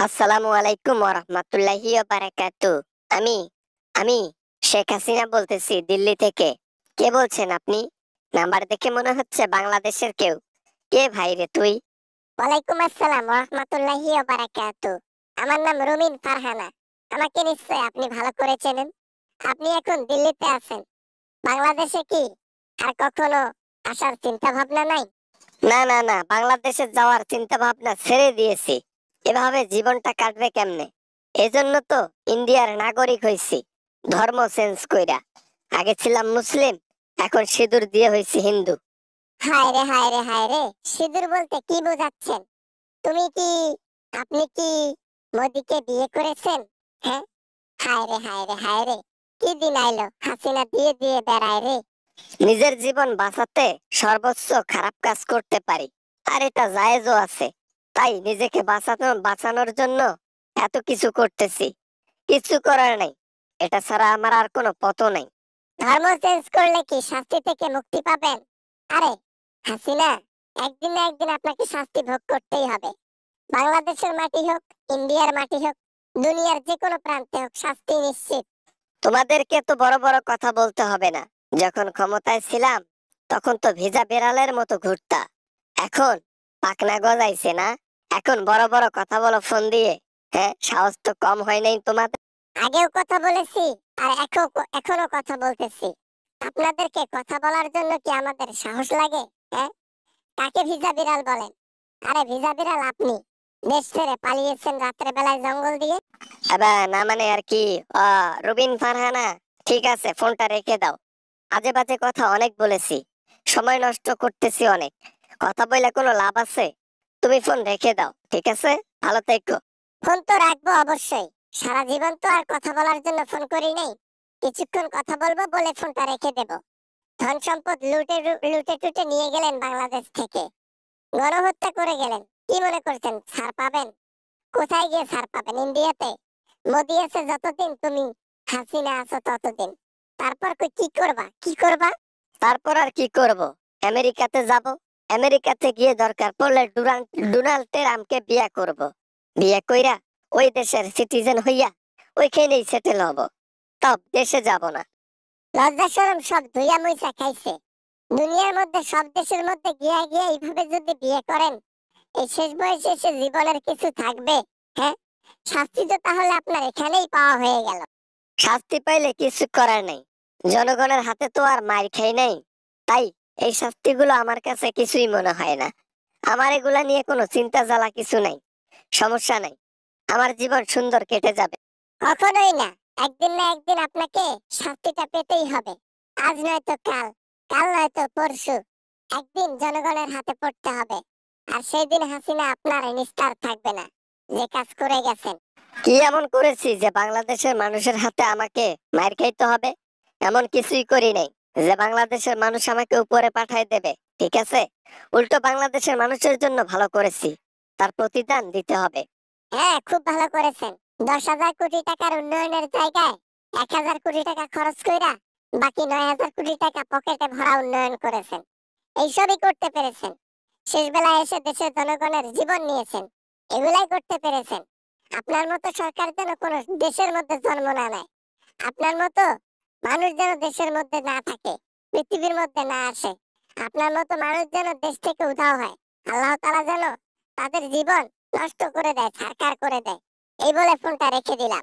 আসসালামু আলাইকুম ওয়া রাহমাতুল্লাহি ওয়া বারাকাতুহু। আমি আমি শেখ হাসিনা বলতেছি দিল্লি থেকে। কে বলছেন আপনি? নাম্বার দেখে মনে হচ্ছে বাংলাদেশের কেউ। কে ভাই রে তুই? ওয়ালাইকুম আসসালাম ওয়া রাহমাতুল্লাহি ওয়া বারাকাতুহু। আমার নাম রুমিন ফারহানা। আমাকে নিশ্চয় আপনি ভালো করে চেনেন। আপনি এখন দিল্লিতে আছেন। বাংলাদেশে কি আর কখনো আসার চিন্তা ভাবনা নাই? না না না, বাংলাদেশে যাওয়ার চিন্তা ভাবনা ছেড়ে দিয়েছি। এভাবে জীবনটা কাটবে কেমনে? এজন্য তো ইন্ডিয়ার নাগরিক হইছি, ধর্ম চেঞ্জ কইরা। আগে ছিলাম মুসলিম, এখন সিঁদুর দিয়ে হইছি হিন্দু। হায় রে হায় রে হায় রে, সিঁদুর বলতে কি বোঝাচ্ছেন? তুমি কি আপনি কি মোদিকে বিয়ে করেছেন? হ্যাঁ, হায় রে হায় রে হায় রে, কি দিন আইলো হাসিনা দিয়ে দিয়ে বেড়ায় রে। নিজের জীবন বাঁচাতে সর্বোচ্চ খারাপ কাজ করতে পারি, আর এটা জায়েজও আছে। তাই নিজেকে বাঁচানোর জন্য এত কিছু করতেছি। কিছু করার নাই, এটা ছাড়া আমার আর কোনো পথও নাই। ধর্ম চেঞ্জ করলে কি শাস্তি থেকে মুক্তি পাবেন? আরে হাসিনা, একদিন না একদিন আপনাকে শাস্তি ভোগ করতেই হবে। বাংলাদেশের মাটি হোক, ইন্ডিয়ার মাটি হোক, দুনিয়ার যে কোনো প্রান্তে হোক, শাস্তি নিশ্চিত। তোমাদেরকে তো বড় বড় কথা বলতে হবে না। যখন ক্ষমতায় ছিলাম তখন তো ভেজা বেড়ালের মতো ঘুরতা। এখন পাকনা গজাইছে না? এখন বড় বড় কথা বলো ফোন দিয়ে। হ্যাঁ, সাহস তো কম হয় নাই তোমাদের। আগেও কথা বলেছি, আর এখনো কথা বলতেছি। আপনাদেরকে কথা বলার জন্য কি আমাদের সাহস লাগে? হ্যাঁ, কাকে ভিজা বিড়াল বলেন? আরে ভিজা বিড়াল আপনি। দেশ ছেড়ে পালিয়েছেন রাতের বেলায় জঙ্গল দিয়ে। এবার না মানে আর কি। রুবিন ফারহানা, ঠিক আছে, ফোনটা রেখে দাও। আজে বাজে কথা অনেক বলেছি, সময় নষ্ট করতেছি অনেক। কথা বলে কোনো লাভ আছে? তুমি ফোন রেখে দাও, ঠিক আছে? ভালো থেকো। ফোন তো রাখবো অবশ্যই। সারা জীবন তো আর কথা বলার জন্য ফোন করি নাই। কিছুক্ষণ কথা বলবো বলে ফোনটা রেখে দেব। ধন সম্পদ লুটে টুটে নিয়ে গেলেন বাংলাদেশ থেকে। গণহত্যা করে গেলেন। কি মনে করছেন ছাড় পাবেন? কোথায় গিয়ে ছাড় পাবেন? ইন্ডিয়াতে। মোদি আছে যতদিন, তুমি হাসিনা আছো ততদিন। তারপর কি করবা, কি করবা? তারপর আর কি করব? আমেরিকাতে যাব। আমেরিকাতে গিয়ে দরকার পড়লে ডোনাল্ড ট্রাম্পকে বিয়ে করব। বিয়ে কইরা ওই দেশের সিটিজেন হইয়া ওইখানেই সেটেল হব। তাও দেশে যাব না। লজ্জা শরম সব ধুইয়া মুইসা খাইছে। দুনিয়ার মধ্যে সব দেশের মধ্যে গিয়া গিয়া এইভাবে যদি বিয়ে করেন, এই শেষ বয়সে এসে জীবনের কিছু থাকবে? হ্যাঁ, শাস্তি তো তাহলে আপনার এখানেই পাওয়া হয়ে গেল। শাস্তি পাইলে কিছু করার নাই। জনগণের হাতে তো আর মার খাই নাই। তাই এই শাস্তিগুলো আমার কাছে কিছুই মনে হয় না। আমার এগুলা নিয়ে কোনো চিন্তা জ্বালা কিছু নাই। সমস্যা নাই, আমার জীবন সুন্দর কেটে যাবে। কখনোই না। একদিন না একদিন আপনাকে শাস্তিটা পেতেই হবে। আজ নয়তো কাল, কাল নয়তো পরশু। একদিন জনগণের হাতে পড়তে হবে। আর সেই দিন হাসিনা আপনার নিস্তার থাকবে না, যে কাজ করে গেছেন। কি এমন করেছি যে বাংলাদেশের মানুষের হাতে আমাকে মার খাইতে হবে? এমন কিছুই করি নাই যে বাংলাদেশের মানুষ আমাকে উপরে পাঠায় দেবে, ঠিক আছে? উল্টো বাংলাদেশের মানুষের জন্য ভালো করেছি, তার প্রতিদান দিতে হবে। হ্যাঁ, খুব ভালো করেছেন। 10,000 কোটি টাকার উন্নয়নের জায়গায় 1,000 কোটি টাকা খরচ কইরা বাকি 9,000 কোটি টাকা পকেটে ভরা উন্নয়ন করেছেন। এইসবই করতে পেরেছেন। শেষ বেলায় এসে দেশের জনগণের জীবন নিয়েছেন। এগুলাই করতে পেরেছেন। আপনার মতো সরকার যেন কোনো দেশের মধ্যে জন্ম না নেয়। আপনার মতো মানুষ যেন দেশের মধ্যে না থাকে, পৃথিবীর মধ্যে না আসে। আপনার মতো মানুষ যেন দেশ থেকে উধাও হয়। আল্লাহ তাআলা যেন তাদের জীবন নষ্ট করে দেয়, ছারখার করে দেয়। এই বলে ফোনটা রেখে দিলাম।